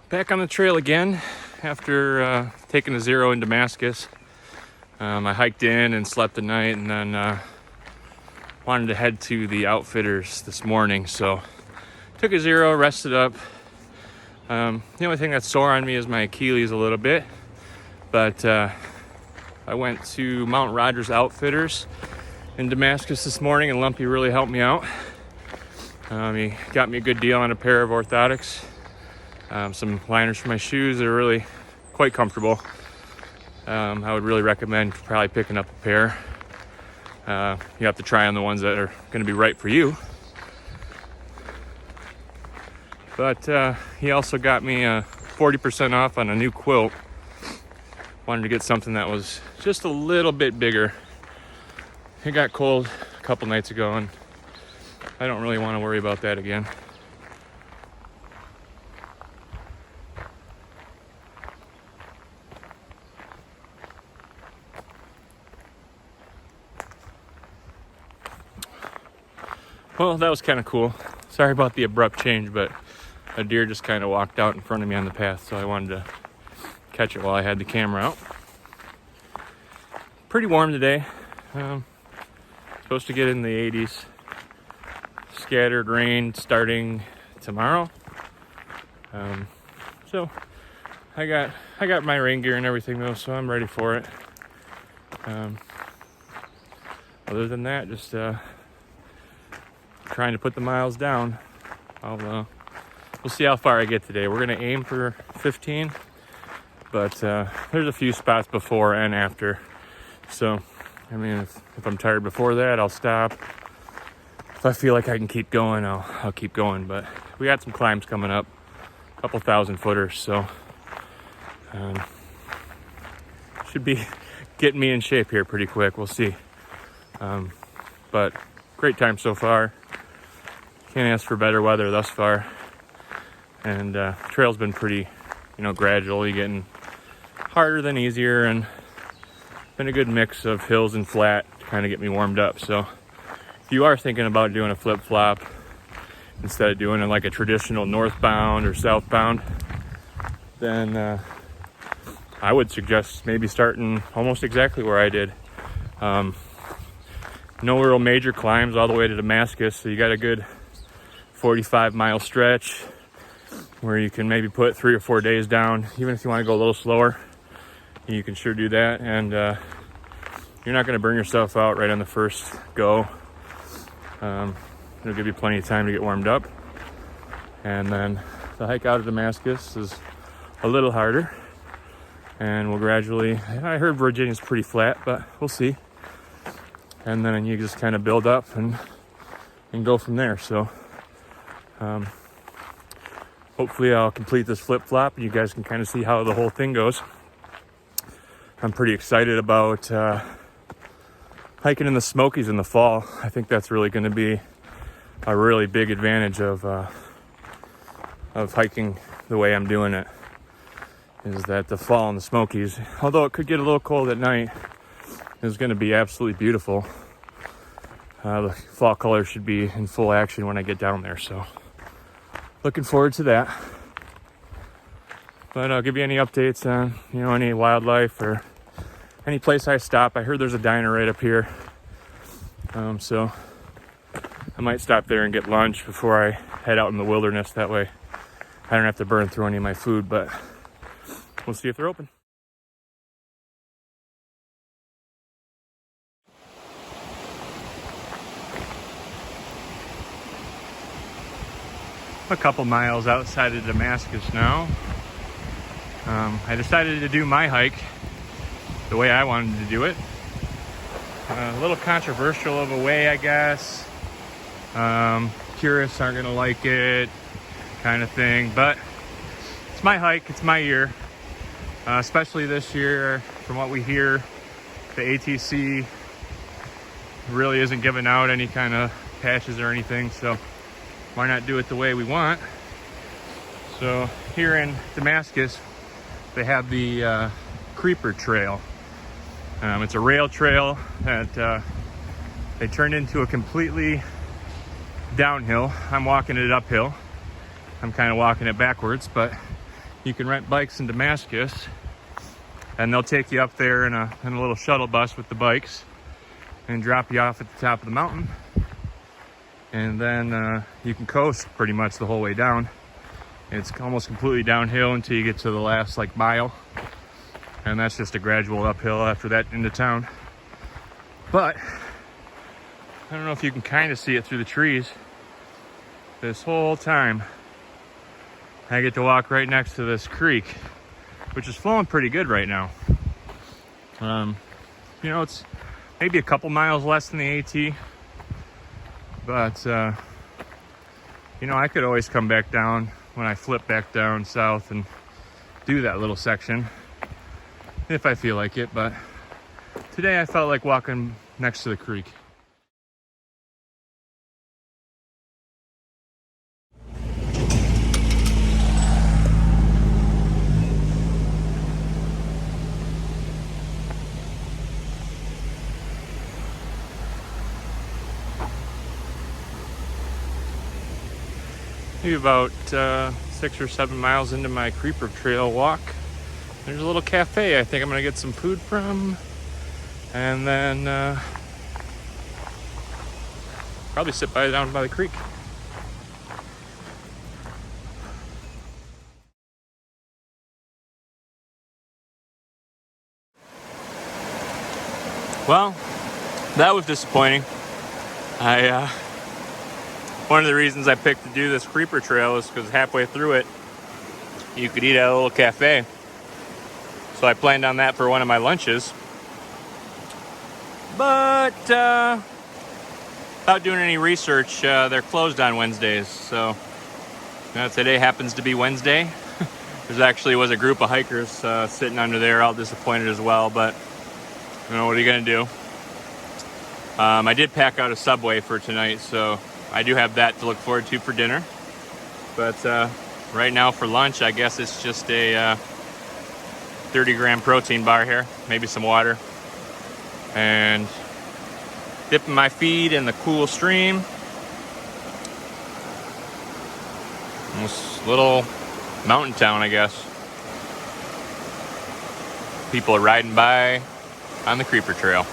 Back on the trail again after taking a zero in Damascus. I hiked in and slept the night, and then wanted to head to the Outfitters this morning. So took a zero, rested up. The only thing that's sore on me is my Achilles a little bit, but I went to Mount Rogers Outfitters in Damascus this morning, and Lumpy really helped me out. He got me a good deal on a pair of orthotics, some liners for my shoes. They're really quite comfortable. I would really recommend probably picking up a pair. You have to try on the ones that are going to be right for you. But he also got me 40% off on a new quilt. Wanted to get something that was just a little bit bigger. It got cold a couple nights ago, and I don't really want to worry about that again. Well, that was kind of cool. Sorry about the abrupt change, but a deer just kind of walked out in front of me on the path, so I wanted to catch it while I had the camera out. Pretty warm today. Supposed to get in the 80s. Scattered rain starting tomorrow. So I got my rain gear and everything though, so I'm ready for it. Other than that, just trying to put the miles down. We'll see how far I get today. We're gonna aim for 15, but there's a few spots before and after. So, I mean, if I'm tired before that, I'll stop. If I feel like I can keep going, I'll keep going. But we got some climbs coming up, a couple 1,000-footers, so should be getting me in shape here pretty quick. We'll see. But great time so far. Can't ask for better weather thus far. And trail's been pretty, gradually getting harder than easier, and been a good mix of hills and flat to kind of get me warmed up. So if you are thinking about doing a flip-flop instead of doing it like a traditional northbound or southbound, then I would suggest maybe starting almost exactly where I did. No real major climbs all the way to Damascus, so you got a good 45-mile stretch where you can maybe put 3 or 4 days down. Even if you want to go a little slower, you can sure do that, and you're not going to burn yourself out right on the first go. It'll give you plenty of time to get warmed up, and then the hike out of Damascus is a little harder, and we'll gradually, I heard Virginia's pretty flat, but we'll see. And then you just kind of build up and go from there. So hopefully I'll complete this flip-flop and you guys can kind of see how the whole thing goes. I'm pretty excited about hiking in the Smokies in the fall. I think that's really going to be a really big advantage of hiking the way I'm doing it, is that the fall in the Smokies, although it could get a little cold at night, is going to be absolutely beautiful. The fall color should be in full action when I get down there, so looking forward to that. But I'll give you any updates on, any wildlife or any place I stop. I heard there's a diner right up here, so I might stop there and get lunch before I head out in the wilderness. That way I don't have to burn through any of my food, but we'll see if they're open. A couple miles outside of Damascus now. I decided to do my hike the way I wanted to do it. A little controversial of a way, I guess. Purists aren't gonna like it, kind of thing, but it's my hike, it's my year. Especially this year, from what we hear, the ATC really isn't giving out any kind of patches or anything, so why not do it the way we want? So here in Damascus, they have the Creeper Trail. It's a rail trail that they turned into a completely downhill. I'm walking it uphill. I'm kind of walking it backwards, but you can rent bikes in Damascus, and they'll take you up there in a little shuttle bus with the bikes and drop you off at the top of the mountain. And then you can coast pretty much the whole way down. It's almost completely downhill until you get to the last like mile. And that's just a gradual uphill after that into town. But I don't know if you can kind of see it through the trees. This whole time I get to walk right next to this creek, which is flowing pretty good right now. You know, it's maybe a couple miles less than the AT, but you know, I could always come back down when I flip back down south and do that little section if I feel like it. But today I felt like walking next to the creek. Maybe about 6 or 7 miles into my creeper trail walk, there's a little cafe I think I'm gonna get some food from, and then probably sit down by the creek. Well, that was disappointing. One of the reasons I picked to do this creeper trail is because halfway through it, you could eat at a little cafe. So I planned on that for one of my lunches. But without doing any research, they're closed on Wednesdays. So today happens to be Wednesday. There actually was a group of hikers sitting under there, all disappointed as well. But you know, what are you gonna do? I did pack out a Subway for tonight, so I do have that to look forward to for dinner. But right now for lunch, I guess it's just a 30-gram protein bar here, maybe some water, and dipping my feet in the cool stream. This little mountain town, I guess. People are riding by on the creeper trail.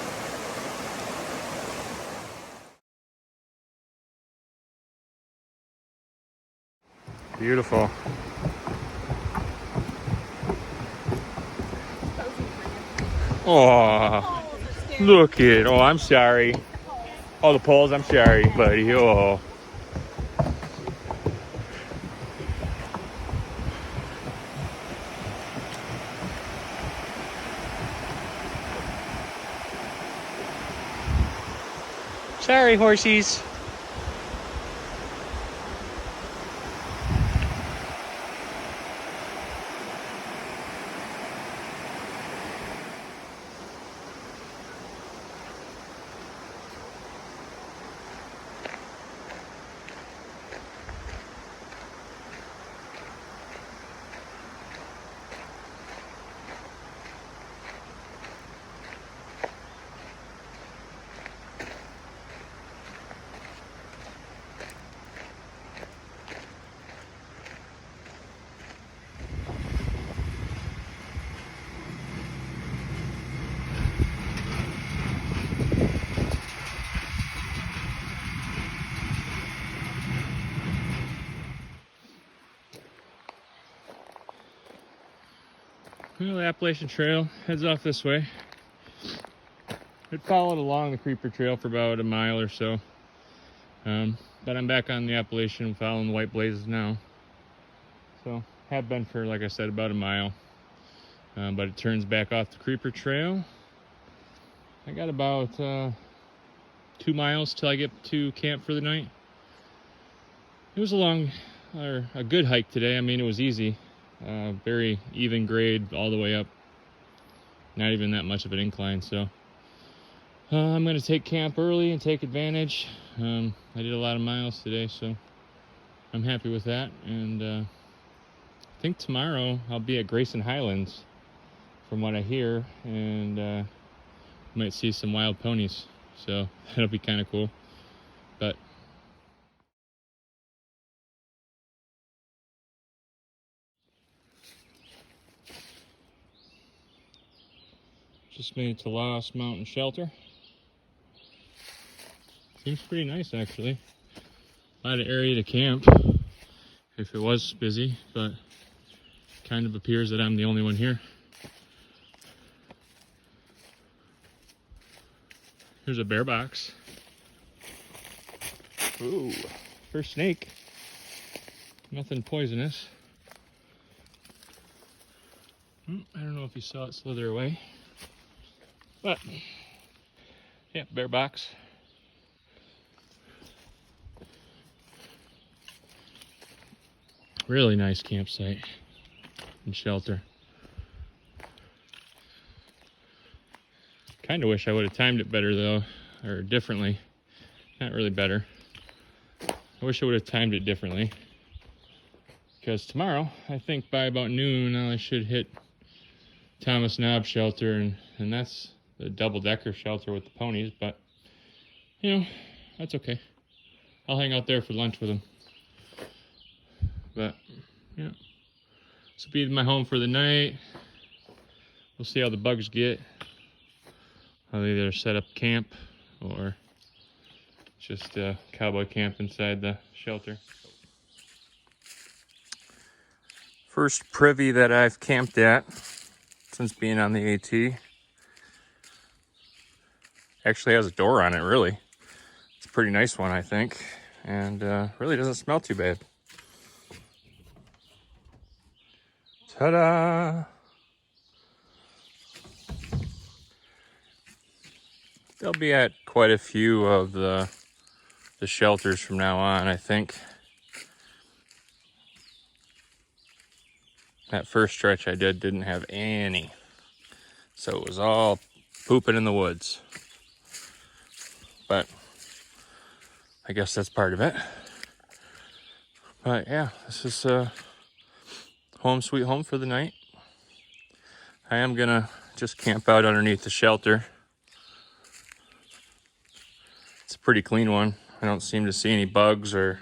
Beautiful. Oh, look it. Oh, I'm sorry. Oh, the poles, I'm sorry, buddy. Oh. Sorry, horsies. Well, the Appalachian Trail heads off this way. It followed along the creeper trail for about a mile or so. But I'm back on the Appalachian following the White Blazes now. So, have been for, like I said, about a mile. But it turns back off the creeper trail. I got about 2 miles till I get to camp for the night. It was a good hike today. I mean, it was easy. Very even grade all the way up. Not even that much of an incline, so I'm going to take camp early and take advantage. I did a lot of miles today, so I'm happy with that. And I think tomorrow I'll be at Grayson Highlands, from what I hear, and might see some wild ponies, so that'll be kind of cool. But Just made it to Lost Mountain Shelter. Seems pretty nice, actually. A lot of area to camp if it was busy, but kind of appears that I'm the only one here. Here's a bear box. Ooh, first snake. Nothing poisonous. I don't know if you saw it slither away, but yeah, bear box. Really nice campsite and shelter. Kind of wish I would have timed it better though, or differently. Not really better. I wish I would have timed it differently. Because tomorrow, I think by about noon, I should hit Thomas Knob Shelter, and that's the double-decker shelter with the ponies, but, you know, that's okay. I'll hang out there for lunch with them. But, yeah, this will be my home for the night. We'll see how the bugs get. I'll either set up camp or just a cowboy camp inside the shelter. First privy that I've camped at since being on the AT. Actually has a door on it, really. It's a pretty nice one, I think. And really doesn't smell too bad. Ta-da! They'll be at quite a few of the shelters from now on, I think. That first stretch I didn't have any. So it was all pooping in the woods. But I guess that's part of it. But yeah, this is home sweet home for the night. I am gonna just camp out underneath the shelter. It's a pretty clean one. I don't seem to see any bugs or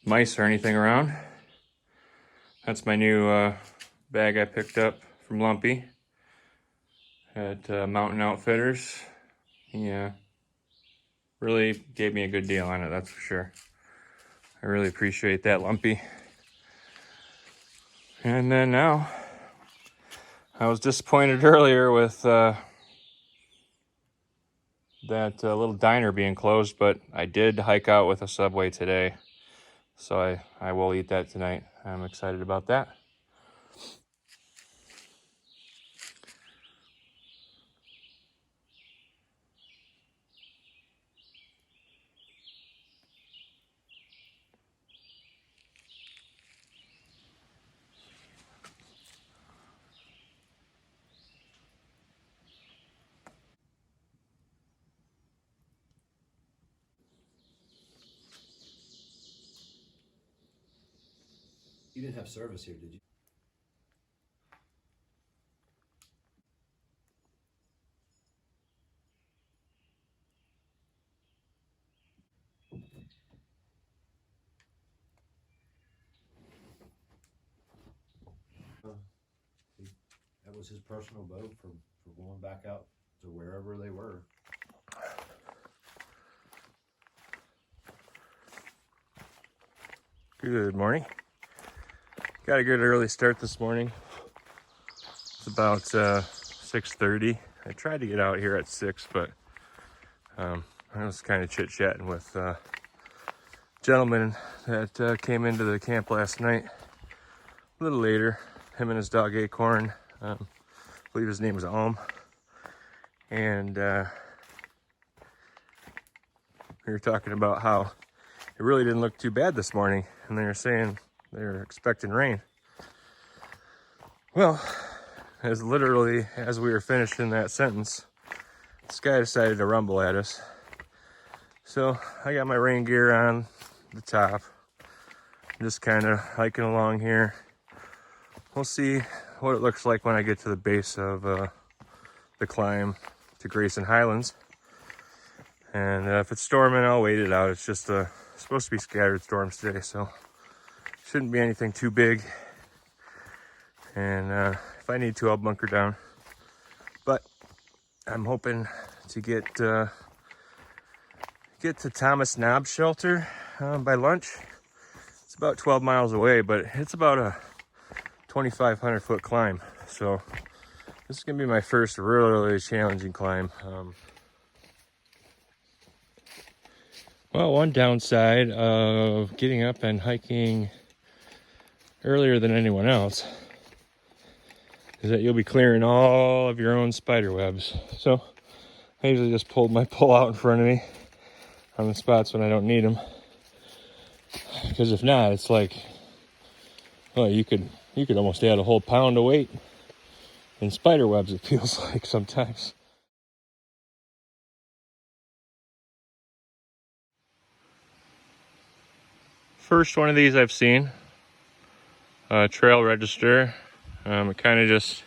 mice or anything around. That's my new bag I picked up from Lumpy at Mountain Outfitters. He really gave me a good deal on it, that's for sure. I really appreciate that, Lumpy. And then now, I was disappointed earlier with that little diner being closed, but I did hike out with a Subway today. So I will eat that tonight. I'm excited about that. You didn't have service here, did you? That was his personal boat for going back out to wherever they were. Good morning. Got a good early start this morning. It's about 6:30. I tried to get out here at 6, but I was kind of chit-chatting with a gentleman that came into the camp last night a little later. Him and his dog Acorn. I believe his name is Alm. And we were talking about how it really didn't look too bad this morning. And they were saying they were expecting rain. Well, as literally as we were finishing that sentence, the sky decided to rumble at us. So I got my rain gear on the top. I'm just kind of hiking along here. We'll see what it looks like when I get to the base of the climb to Grayson Highlands. And if it's storming, I'll wait it out. It's just supposed to be scattered storms today, so shouldn't be anything too big. And if I need to, I'll bunker down. But I'm hoping to get to Thomas Knob's shelter by lunch. It's about 12 miles away, but it's about a 2,500 foot climb. So this is gonna be my first really challenging climb. Well, one downside of getting up and hiking earlier than anyone else is that you'll be clearing all of your own spider webs. So I usually just pulled my pole out in front of me on the spots when I don't need them. Because if not, it's like, well, you could almost add a whole pound of weight in spider webs, it feels like sometimes. First one of these I've seen, trail register. It kind of just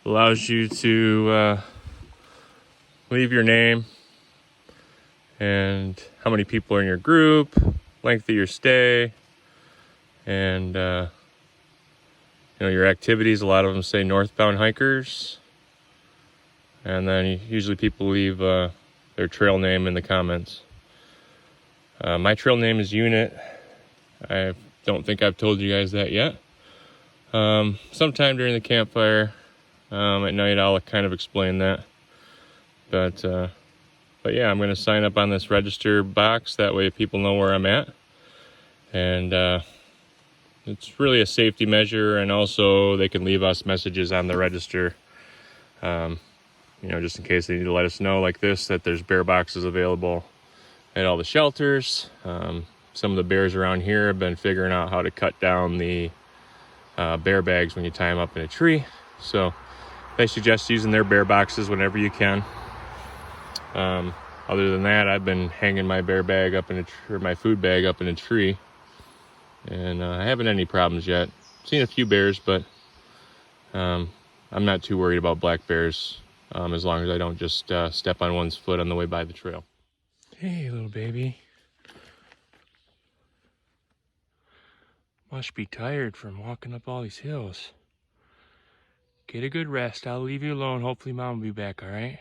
allows you to leave your name and how many people are in your group, length of your stay, and your activities. A lot of them say northbound hikers, and then usually people leave their trail name in the comments. My trail name is Unit. I don't think I've told you guys that yet. Sometime during the campfire at night I'll kind of explain that. But yeah, I'm going to sign up on this register box. That way people know where I'm at. And it's really a safety measure, and also they can leave us messages on the register, just in case they need to let us know, like this, that there's bear boxes available at all the shelters. Some of the bears around here have been figuring out how to cut down the bear bags when you tie them up in a tree. So they suggest using their bear boxes whenever you can. Other than that, I've been hanging my bear bag up or my food bag up in a tree, and I haven't had any problems yet. Seen a few bears, but I'm not too worried about black bears as long as I don't just step on one's foot on the way by the trail. Hey, little baby. Must be tired from walking up all these hills. Get a good rest. I'll leave you alone. Hopefully Mom will be back, all right?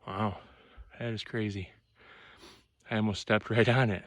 Wow, that is crazy. I almost stepped right on it.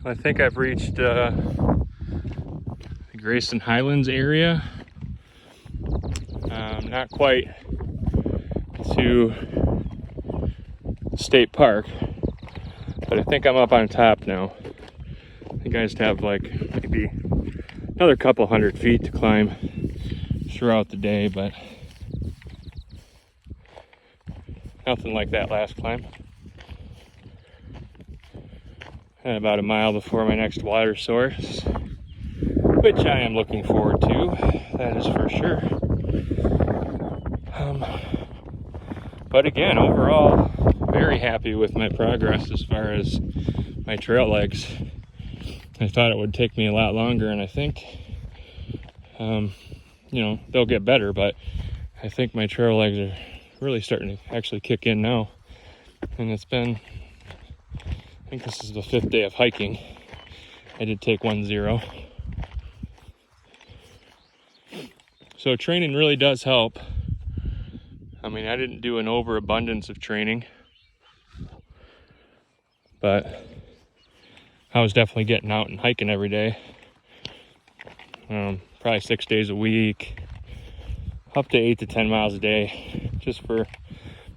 I think I've reached the Grayson Highlands area. Not quite to State Park, but I think I'm up on top now. I think I just have like maybe another couple 100 feet to climb throughout the day, but nothing like that last climb. And about a mile before my next water source, which I am looking forward to, that is for sure. But again, overall, very happy with my progress as far as my trail legs. I thought it would take me a lot longer, and I think, they'll get better, but I think my trail legs are really starting to actually kick in now. And it's been, I think this is the 5th day of hiking. I did take 1-0. So training really does help. I mean, I didn't do an overabundance of training, but I was definitely getting out and hiking every day. Probably 6 days a week, up to 8 to 10 miles a day, just for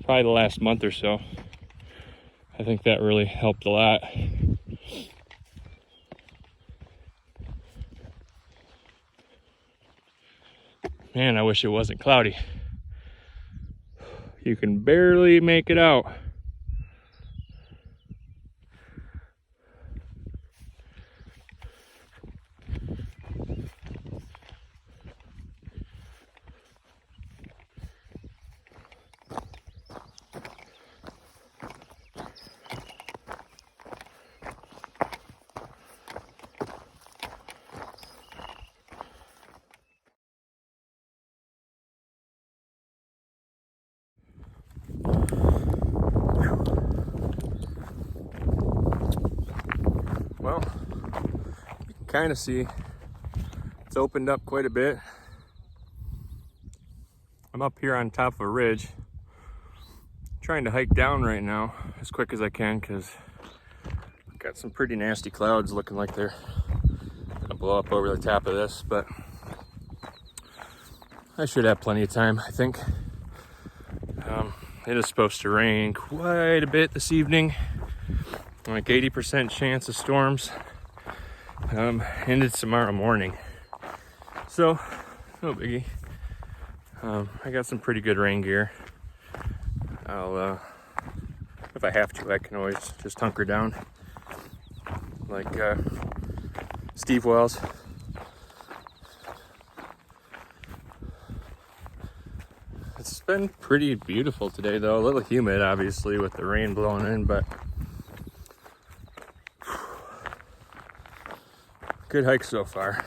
probably the last month or so. I think that really helped a lot. Man, I wish it wasn't cloudy. You can barely make it out. Well, you can kind of see it's opened up quite a bit. I'm up here on top of a ridge, trying to hike down right now as quick as I can because I've got some pretty nasty clouds looking like they're gonna blow up over the top of this, but I should have plenty of time, I think. It is supposed to rain quite a bit this evening, like 80% chance of storms, ended tomorrow morning. So, no biggie. I got some pretty good rain gear. I'll, if I have to, I can always just hunker down like Steve Wells. It's been pretty beautiful today though, a little humid obviously with the rain blowing in, but good hike so far.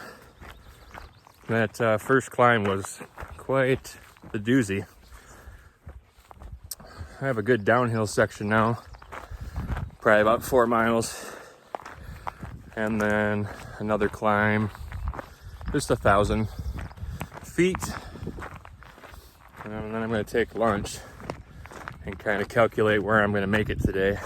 That first climb was quite the doozy. I have a good downhill section now, probably about 4 miles, and then another climb, just 1,000 feet. And then I'm going to take lunch and kind of calculate where I'm going to make it today.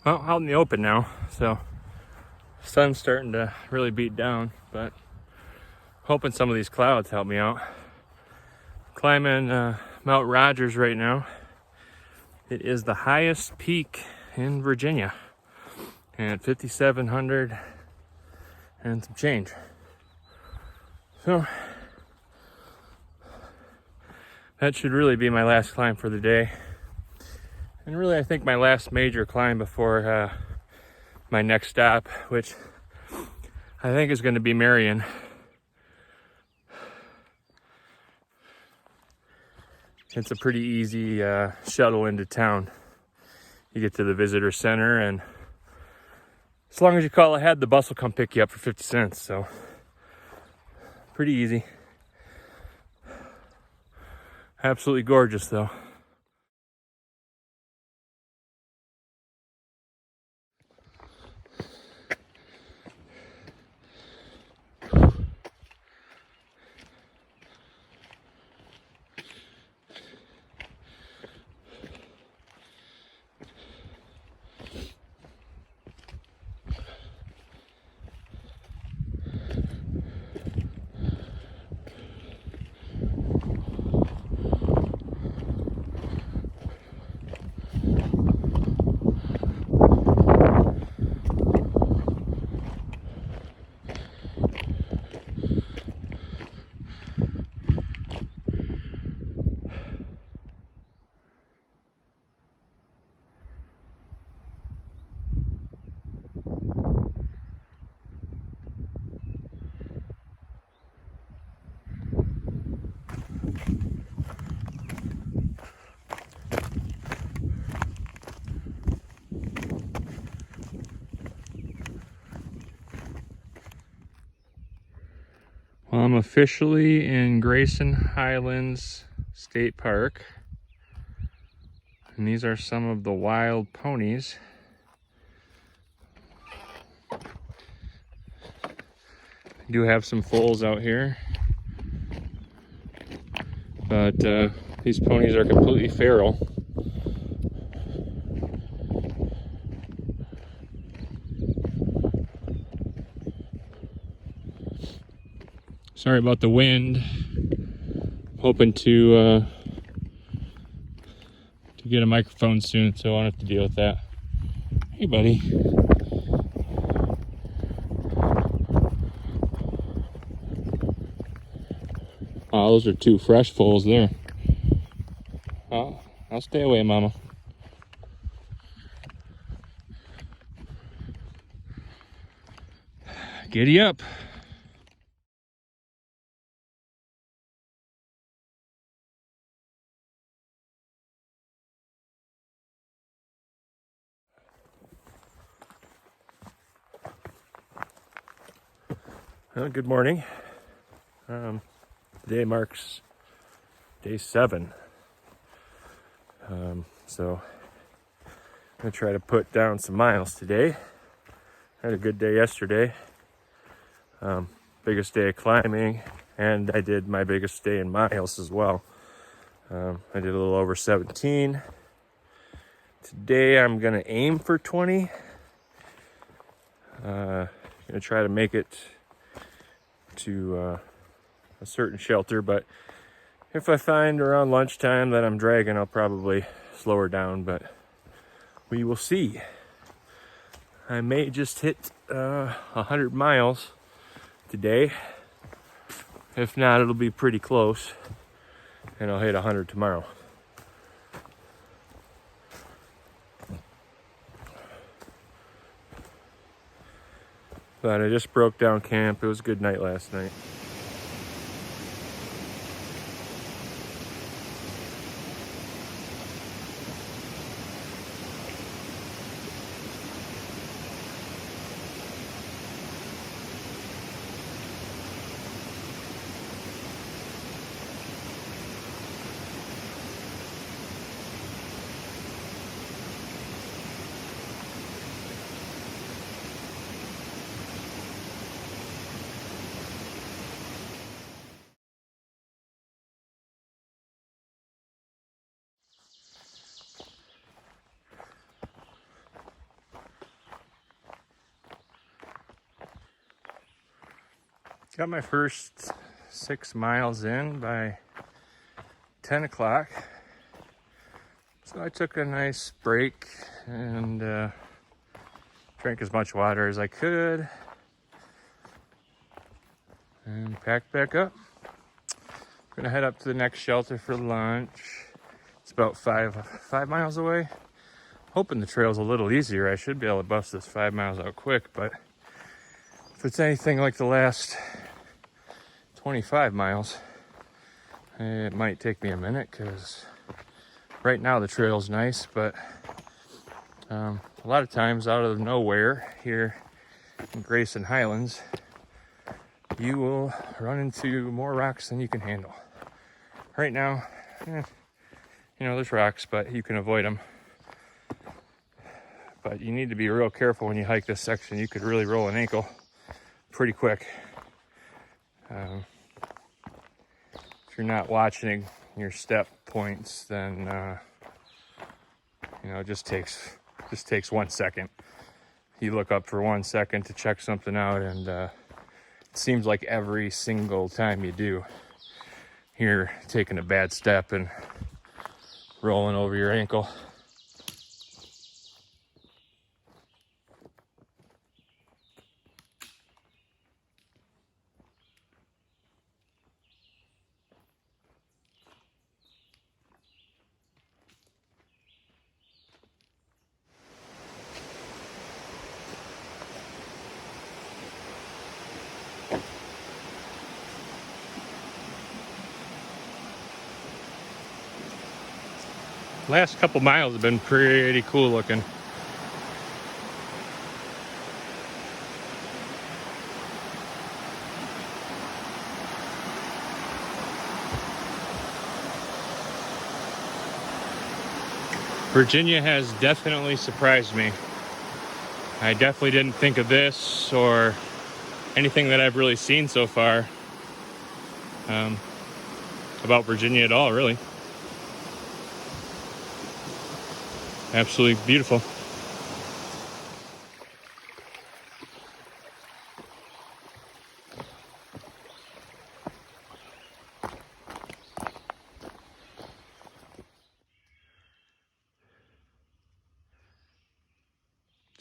Well, out in the open now, so sun's starting to really beat down, but hoping some of these clouds help me out. Climbing Mount Rogers right now. It is the highest peak in Virginia, and 5,700 and some change. So that should really be my last climb for the day. And really, I think my last major climb before my next stop, which I think is going to be Marion. It's a pretty easy shuttle into town. You get to the visitor center, and as long as you call ahead, the bus will come pick you up for 50 cents. So pretty easy. Absolutely gorgeous though. Well, I'm officially in Grayson Highlands State Park, and these are some of the wild ponies. I do have some foals out here, but these ponies are completely feral. Sorry about the wind. Hoping to get a microphone soon, so I won't have to deal with that. Hey, buddy. Oh, those are 2 fresh foals there. Oh, I'll stay away, Mama. Giddy up. Well, good morning. Today marks day 7. So I'm gonna try to put down some miles today. Had a good day yesterday. Biggest day of climbing, and I did my biggest day in miles as well. I did a little over 17. Today I'm gonna aim for 20. Gonna try to make it to a certain shelter, but if I find around lunchtime that I'm dragging, I'll probably slow her down, but we will see. I may just hit 100 miles today. If not, it'll be pretty close, and I'll hit 100 tomorrow. But I just broke down camp. It was a good night last night. Got my first 6 miles in by 10 o'clock. So I took a nice break and drank as much water as I could and packed back up. Gonna head up to the next shelter for lunch. It's about 5 miles away. Hoping the trail's a little easier. I should be able to bust this 5 miles out quick, but if it's anything like the last 25 miles, it might take me a minute, because right now the trail's nice, but a lot of times out of nowhere here in Grayson Highlands, you will run into more rocks than you can handle. Right now, there's rocks, but you can avoid them. But you need to be real careful when you hike this section. You could really roll an ankle pretty quick. If you're not watching your step points, then it just takes 1 second. You look up for 1 second to check something out, and it seems like every single time you do, you're taking a bad step and rolling over your ankle. Last couple miles have been pretty cool looking. Virginia has definitely surprised me. I definitely didn't think of this or anything that I've really seen so far about Virginia at all, really. Absolutely beautiful.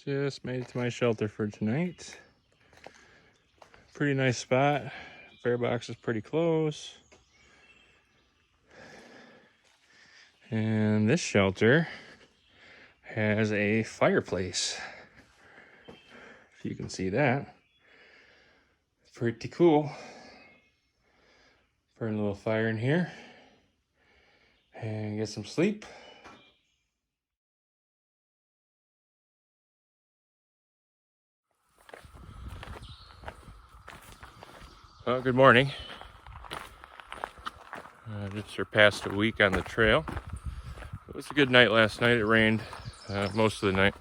Just made it to my shelter for tonight. Pretty nice spot. Bear box is pretty close. And this shelter has a fireplace. If you can see that. Pretty cool. Burn a little fire in here and get some sleep. Well, good morning. Just surpassed a week on the trail. It was a good night last night. It rained most of the night.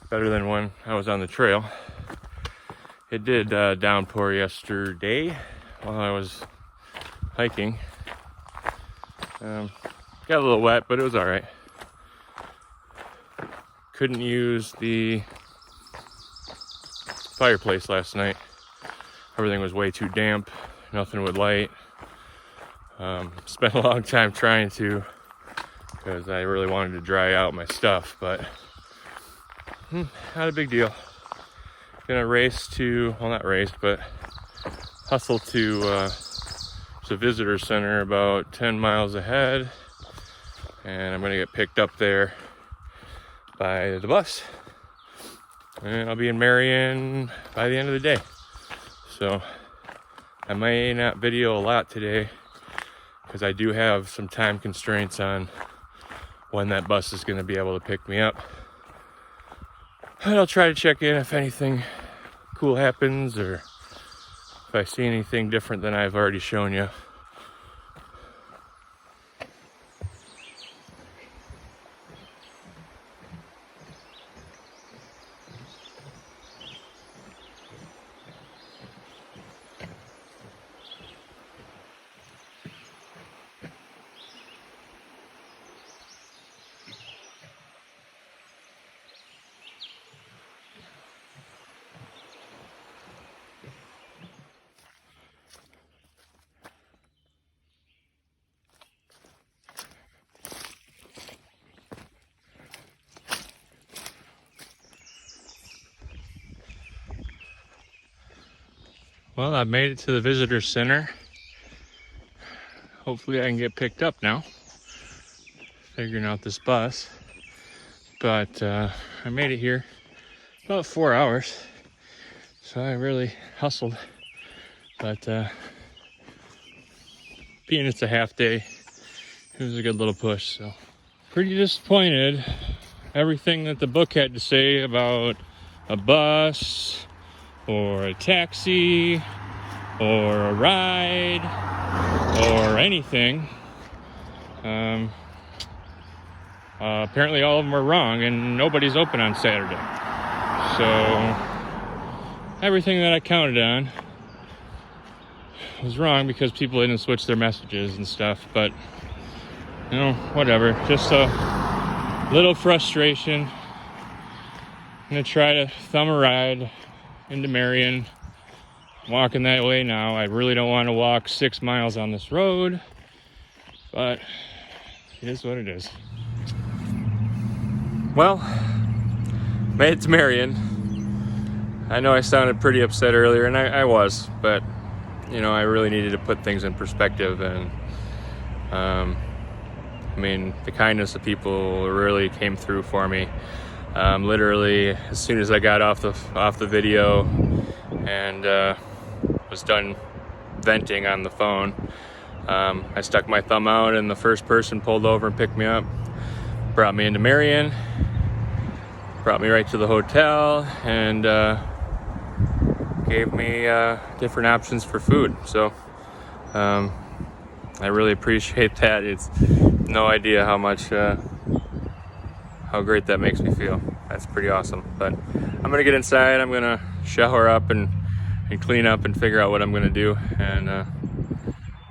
Better than when I was on the trail. It did downpour yesterday while I was hiking. Got a little wet, but it was all right. Couldn't use the fireplace last night. Everything was way too damp. Nothing would light. Spent a long time trying to, because I really wanted to dry out my stuff, but not a big deal. Gonna race to, well, not race, but hustle to the visitor center about 10 miles ahead, and I'm gonna get picked up there by the bus, and I'll be in Marion by the end of the day. So I may not video a lot today because I do have some time constraints on when that bus is going to be able to pick me up. But I'll try to check in if anything cool happens or if I see anything different than I've already shown you. Well, I've made it to the visitor center. Hopefully I can get picked up now. Figuring out this bus. But I made it here about 4 hours. So I really hustled. But being it's a half day, it was a good little push. So pretty disappointed. Everything that the book had to say about a bus or a taxi or a ride or anything, apparently all of them are wrong, and nobody's open on Saturday. So everything that I counted on was wrong because people didn't switch their messages and stuff. But you know, whatever, just a little frustration. I'm gonna try to thumb a ride into Marion. Walking that way now. I really don't want to walk 6 miles on this road, but it is what it is. Well, made it to Marion. I know I sounded pretty upset earlier, and I was, but you know, I really needed to put things in perspective, and I mean, the kindness of people really came through for me. Literally, as soon as I got off the video and was done venting on the phone, I stuck my thumb out, and the first person pulled over and picked me up, brought me into Marion, brought me right to the hotel, and gave me different options for food. So I really appreciate that. It's no idea how much how great that makes me feel. That's pretty awesome. But I'm gonna get inside. I'm gonna shower up and clean up and figure out what I'm gonna do, and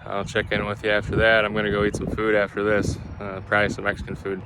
I'll check in with you after that. I'm gonna go eat some food after this, probably some Mexican food.